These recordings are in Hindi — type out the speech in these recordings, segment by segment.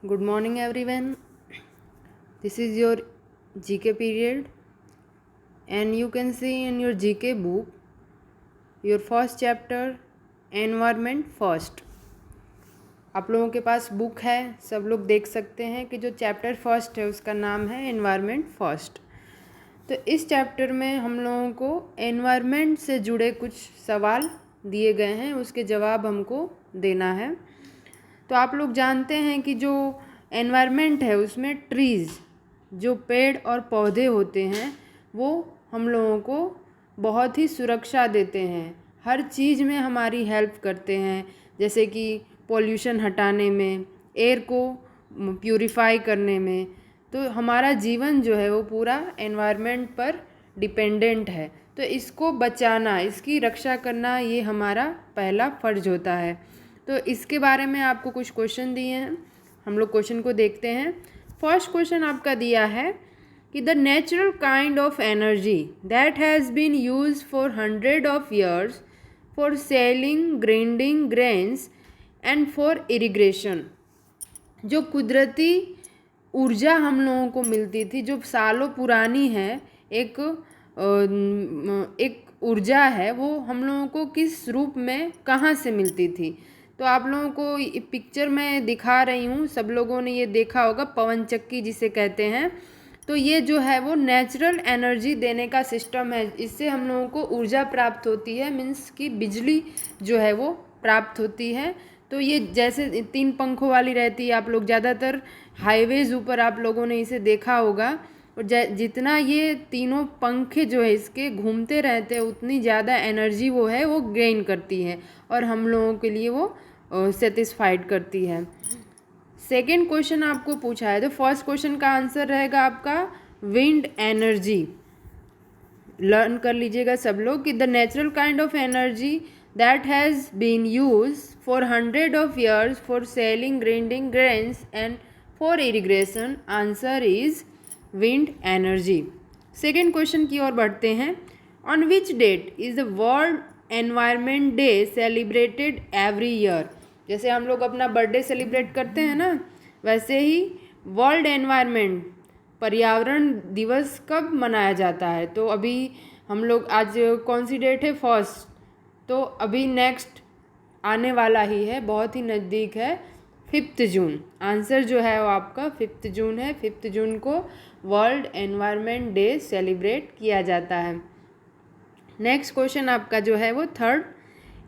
Good morning, everyone. This is your GK period, and you can see in your GK book your first chapter, Environment First. आप लोगों के पास बुक है, सब लोग देख सकते हैं कि जो चैप्टर फर्स्ट है उसका नाम है एनवायरनमेंट फर्स्ट। तो इस चैप्टर में हम लोगों को एनवायरनमेंट से जुड़े कुछ सवाल दिए गए हैं, उसके जवाब हमको देना है। तो आप लोग जानते हैं कि जो एनवायरनमेंट है उसमें ट्रीज़, जो पेड़ और पौधे होते हैं, वो हम लोगों को बहुत ही सुरक्षा देते हैं, हर चीज़ में हमारी हेल्प करते हैं, जैसे कि पोल्यूशन हटाने में, एयर को प्यूरिफाई करने में। तो हमारा जीवन जो है वो पूरा एनवायरनमेंट पर डिपेंडेंट है। तो इसको बचाना, इसकी रक्षा करना, ये हमारा पहला फ़र्ज होता है। तो इसके बारे में आपको कुछ क्वेश्चन दिए हैं, हम लोग क्वेश्चन को देखते हैं। फर्स्ट क्वेश्चन आपका दिया है कि the natural kind of energy that has been use for 100 of years for sailing grinding grains and for irrigation. जो कुदरती ऊर्जा हम लोगों को मिलती थी, जो सालों पुरानी है, एक ऊर्जा है, वो हम लोगों को किस रूप में कहाँ से मिलती थी। तो आप लोगों को पिक्चर में दिखा रही हूँ, सब लोगों ने ये देखा होगा, पवन चक्की जिसे कहते हैं। तो ये जो है वो नेचुरल एनर्जी देने का सिस्टम है, इससे हम लोगों को ऊर्जा प्राप्त होती है, मीन्स कि बिजली जो है वो प्राप्त होती है। तो ये जैसे 3 पंखों वाली रहती है, आप लोग ज़्यादातर हाईवेज़ ऊपर आप लोगों ने इसे देखा होगा। और जितना ये तीनों पंखे जो है इसके घूमते रहते हैं, उतनी ज़्यादा एनर्जी वो है वो गेन करती है और हम लोगों के लिए वो सेटिस्फाइड करती है। सेकेंड क्वेश्चन आपको पूछा है, तो फर्स्ट क्वेश्चन का आंसर रहेगा आपका विंड एनर्जी। लर्न कर लीजिएगा सब लोग कि the natural kind of energy that has been use for 100 of years for sailing grinding grains and for irrigation, answer is wind energy. Second question की ओर बढ़ते हैं। On which date is the world environment day celebrated every year. जैसे हम लोग अपना बर्थडे सेलिब्रेट करते हैं ना, वैसे ही वर्ल्ड एनवायरनमेंट, पर्यावरण दिवस कब मनाया जाता है। तो अभी हम लोग आज कौन सी डेट है, फर्स्ट, तो अभी नेक्स्ट आने वाला ही है, बहुत ही नज़दीक है, 5 जून। आंसर जो है वो आपका 5 जून है। 5 जून को वर्ल्ड एनवायरनमेंट डे सेलिब्रेट किया जाता है। नेक्स्ट क्वेश्चन आपका जो है वो third,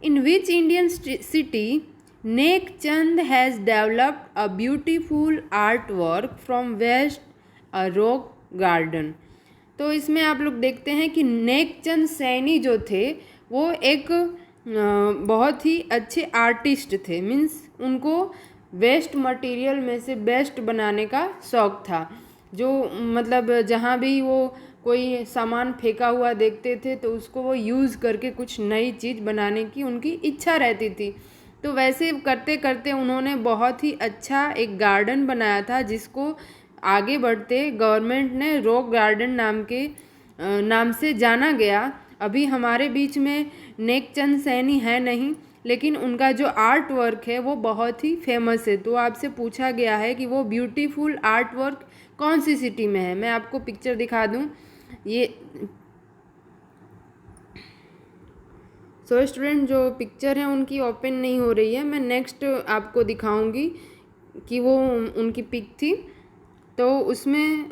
in which Indian city Nek Chand has developed a beautiful art work from waste a rock garden. तो इसमें आप लोग देखते हैं कि नेक चंद सैनी जो थे वो एक बहुत ही अच्छे आर्टिस्ट थे, मीन्स उनको वेस्ट मटेरियल में से बेस्ट बनाने का शौक़ था। जो मतलब जहाँ भी वो कोई सामान फेंका हुआ देखते थे तो उसको वो यूज़ करके कुछ नई चीज़ बनाने की उनकी इच्छा रहती थी। तो वैसे करते करते उन्होंने बहुत ही अच्छा एक गार्डन बनाया था, जिसको आगे बढ़ते गवर्नमेंट ने रॉक गार्डन नाम से जाना गया। अभी हमारे बीच में नेक चंद सैनी है नहीं, लेकिन उनका जो आर्ट वर्क है वो बहुत ही फेमस है। तो आपसे पूछा गया है कि वो ब्यूटीफुल आर्ट वर्क कौन सी सिटी में है। मैं आपको पिक्चर दिखा दूँ। ये स्टूडेंट, जो पिक्चर है उनकी ओपन नहीं हो रही है, मैं नेक्स्ट आपको दिखाऊंगी कि वो उनकी पिक थी। तो उसमें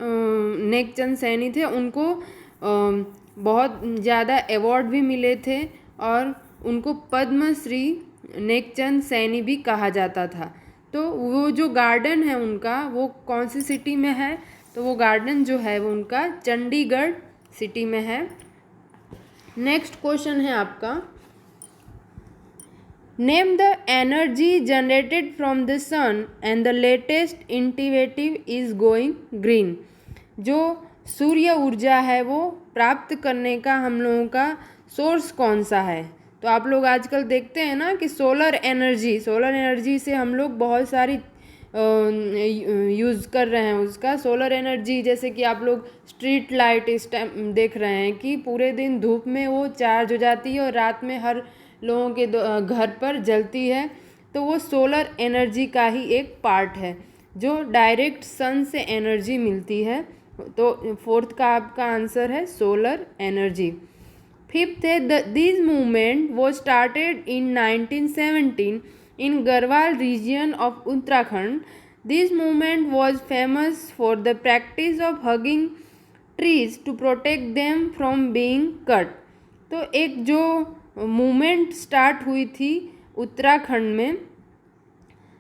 नेक चंद सैनी थे, उनको बहुत ज़्यादा अवार्ड भी मिले थे और उनको पद्मश्री नेक चंद सैनी भी कहा जाता था। तो वो जो गार्डन है उनका, वो कौन सी सिटी में है, तो वो गार्डन जो है वो उनका चंडीगढ़ सिटी में है। नेक्स्ट क्वेश्चन है आपका, name the energy generated from the sun and the latest innovative is going green. जो सूर्य ऊर्जा है वो प्राप्त करने का हम लोगों का सोर्स कौन सा है। तो आप लोग आजकल देखते हैं ना कि सोलर एनर्जी से हम लोग बहुत सारी यूज़ कर रहे हैं उसका। सोलर एनर्जी जैसे कि आप लोग स्ट्रीट लाइट इस टाइम देख रहे हैं कि पूरे दिन धूप में वो चार्ज हो जाती है और रात में हर लोगों के घर पर जलती है। तो वो सोलर एनर्जी का ही एक पार्ट है। जो डायरेक्ट सन से एनर्जी मिलती है। तो फोर्थ का आपका आंसर है सोलर एनर्जी। फिफ्थ है this movement was started in 1917 in Garhwal region of Uttarakhand. This movement was famous for the practice of hugging trees to protect them from being cut. तो एक जो मूवमेंट स्टार्ट हुई थी उत्तराखंड में,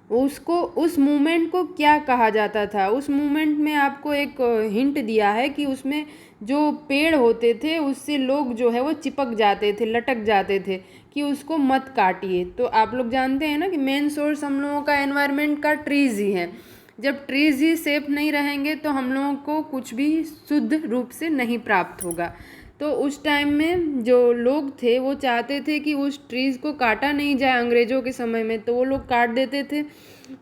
उसको उस मूवमेंट को क्या कहा जाता था। उस मूवमेंट में आपको एक हिंट दिया है कि उसमें जो पेड़ होते थे उससे लोग जो है वो चिपक जाते थे, लटक जाते थे, कि उसको मत काटिए। तो आप लोग जानते हैं ना कि मेन सोर्स हम लोगों का एनवायरनमेंट का ट्रीज़ ही है। जब ट्रीज़ ही सेफ नहीं रहेंगे तो हम लोगों को कुछ भी शुद्ध रूप से नहीं प्राप्त होगा। तो उस टाइम में जो लोग थे वो चाहते थे कि उस ट्रीज़ को काटा नहीं जाए अंग्रेज़ों के समय में, तो वो लोग काट देते थे।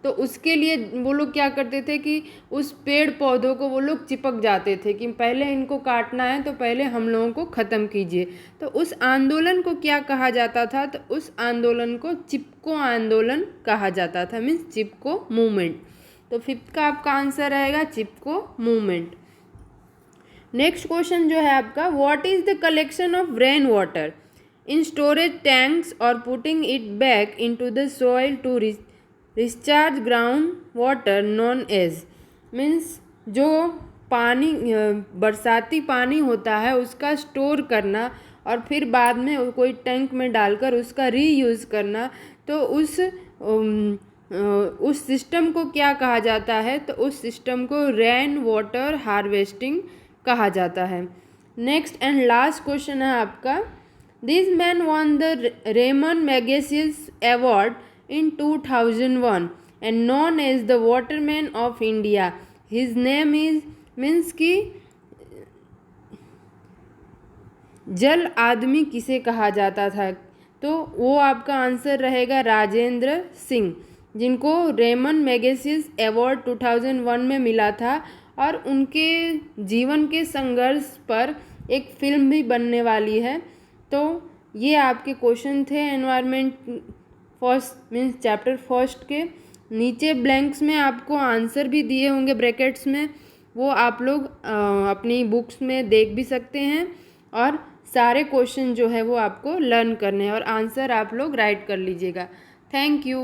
तो उसके लिए वो लोग क्या करते थे कि उस पेड़ पौधों को वो लोग चिपक जाते थे कि पहले इनको काटना है तो पहले हम लोगों को ख़त्म कीजिए। तो उस आंदोलन को क्या कहा जाता था, तो उस आंदोलन को चिपको आंदोलन कहा जाता था, मीन्स चिपको मूवमेंट। तो फिफ्थ का आपका आंसर रहेगा चिपको मूवमेंट। नेक्स्ट क्वेश्चन जो है आपका, what is the collection of rain water in storage tanks और putting it back into the soil to discharge ground water known एज। मीन्स जो पानी बरसाती पानी होता है उसका स्टोर करना और फिर बाद में कोई टैंक में डालकर उसका रीयूज़ करना। तो उस सिस्टम को क्या कहा जाता है, तो उस सिस्टम को रेन वाटर हार्वेस्टिंग कहा जाता है। नेक्स्ट एंड लास्ट क्वेश्चन है आपका, this man won the Ramon Magsaysay award in 2001 and known as the waterman of India. His name is, means कि जल आदमी किसे कहा जाता था, तो वो आपका आंसर रहेगा राजेंद्र सिंह, जिनको रेमन मैगसेसे अवार्ड 2001 में मिला था। और उनके जीवन के संघर्ष पर एक फिल्म भी बनने वाली है। तो ये आपके क्वेश्चन थे environment first means chapter first के। नीचे ब्लैंक्स में आपको आंसर भी दिए होंगे ब्रैकेट्स में, वो आप लोग अपनी बुक्स में देख भी सकते हैं। और सारे क्वेश्चन जो है वो आपको लर्न करने हैं और आंसर आप लोग राइट कर लीजिएगा। Thank you.